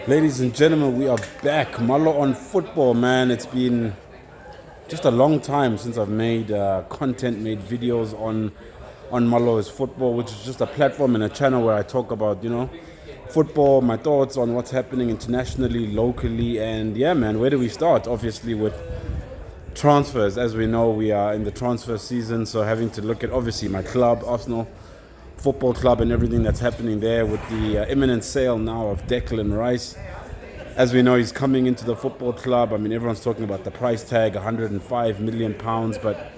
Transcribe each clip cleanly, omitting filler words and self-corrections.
Ladies and gentlemen, we are back. Malo on football, man. It's been just a long time since I've made content, made videos on Malo's football, which is just a platform and a channel where I talk about, football, my thoughts on what's happening internationally, locally, and yeah, man. Where do we start? Obviously, with transfers. As we know, we are in the transfer season, so having to look at obviously my club, Arsenal Football Club, and everything that's happening there with the imminent sale now of Declan Rice. As we know, he's coming into the football club. I mean, everyone's talking about the price tag, £105 million. But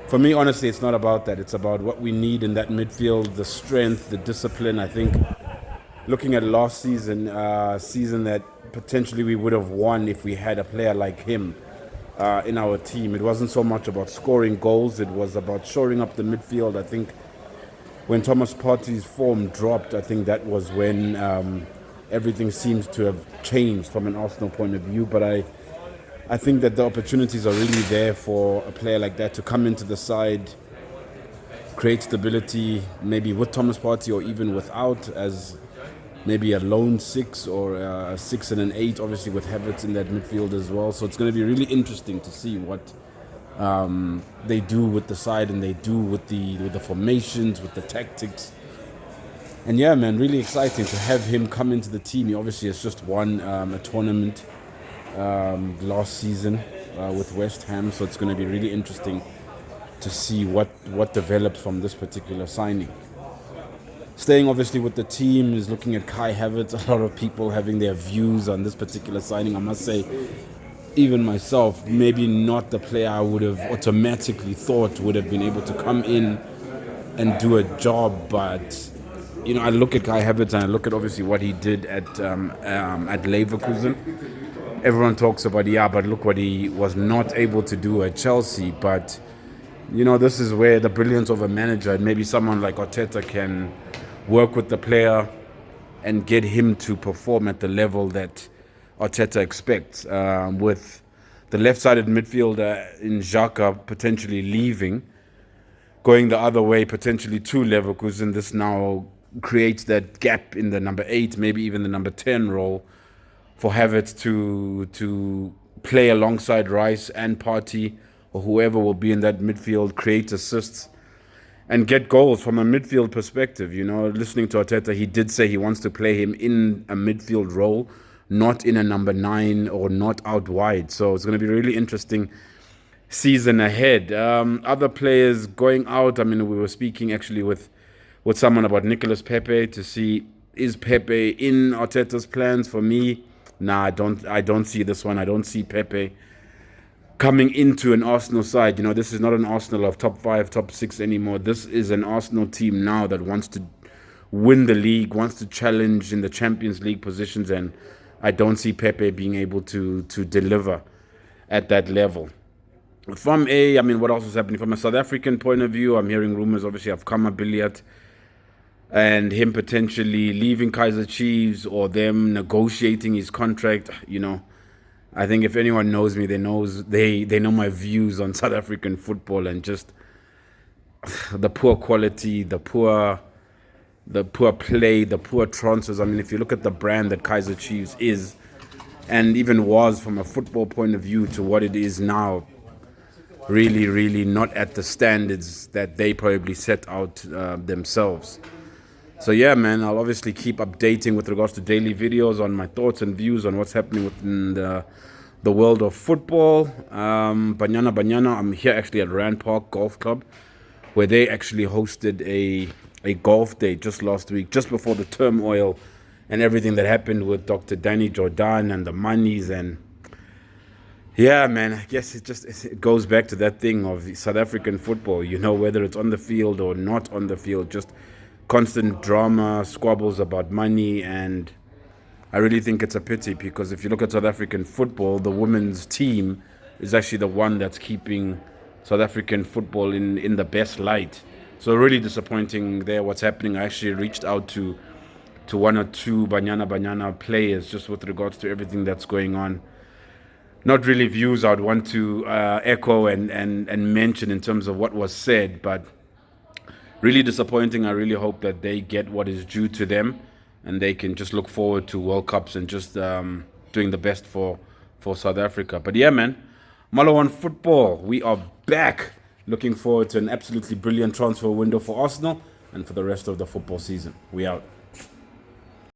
for me, honestly, it's not about that. It's about what we need in that midfield, the strength, the discipline. I think looking at last season, season that potentially we would have won if we had a player like him in our team. It wasn't so much about scoring goals. It was about shoring up the midfield. I think when Thomas Partey's form dropped, I think that was when everything seems to have changed from an Arsenal point of view. But I think that the opportunities are really there for a player like that to come into the side, create stability, maybe with Thomas Partey or even without, as maybe a lone six or a 6 and an 8, obviously with Havertz in that midfield as well. So it's going to be really interesting to see what they do with the side and they do with the formations, with the tactics. And yeah, man, really exciting to have him come into the team. He obviously has just won a tournament last season with West Ham, so it's going to be really interesting to see what develops from this particular signing. Staying obviously with the team is looking at Kai Havertz. A lot of people having their views on this particular signing. I must say, even myself, maybe not the player I would have automatically thought would have been able to come in and do a job, but I look at Kai Havertz and I look at obviously what he did at Leverkusen. Everyone talks about, but look what he was not able to do at Chelsea. But this is where the brilliance of a manager and maybe someone like Arteta can work with the player and get him to perform at the level that Arteta expects. With the left-sided midfielder in Xhaka potentially leaving, going the other way potentially to Leverkusen, this now creates that gap in the number 8, maybe even the number 10 role for Havertz to play alongside Rice and Partey or whoever will be in that midfield, create assists and get goals from a midfield perspective. Listening to Arteta, he did say he wants to play him in a midfield role, not in a number 9 or not out wide. So it's going to be really interesting season ahead. Other players going out. I mean, we were speaking actually with someone about Nicolas Pepe to see, is Pepe in Arteta's plans? For me, nah, I don't see this one. I don't see Pepe coming into an Arsenal side. This is not an Arsenal of top 5, top 6 anymore. This is an Arsenal team now that wants to win the league, wants to challenge in the Champions League positions, and I don't see Pepe being able to deliver at that level. What else is happening? From a South African point of view, I'm hearing rumors, obviously, of Billiat and him potentially leaving Kaizer Chiefs or them negotiating his contract. I think if anyone knows me, they know my views on South African football and just the poor quality, the poor play, the poor transfers. I mean, if you look at the brand that Kaizer Chiefs is and even was from a football point of view to what it is now, really, really not at the standards that they probably set out themselves. So yeah, man, I'll obviously keep updating with regards to daily videos on my thoughts and views on what's happening within the world of football. Banyana, I'm here actually at Rand Park Golf Club, where they actually hosted a golf day just last week, just before the turmoil and everything that happened with Dr. Danny Jordan and the monies. And yeah, man, I guess it goes back to that thing of South African football, whether it's on the field or not on the field, just constant drama, squabbles about money. And I really think it's a pity, because if you look at South African football, the women's team is actually the one that's keeping South African football in the best light. So really disappointing there what's happening. I actually reached out to one or two Banyana players just with regards to everything that's going on. Not really views I'd want to echo and mention in terms of what was said, but really disappointing. I really hope that they get what is due to them and they can just look forward to World Cups and just doing the best for South Africa. But yeah, man, Malo on football, we are back. Looking forward to an absolutely brilliant transfer window for Arsenal and for the rest of the football season. We out.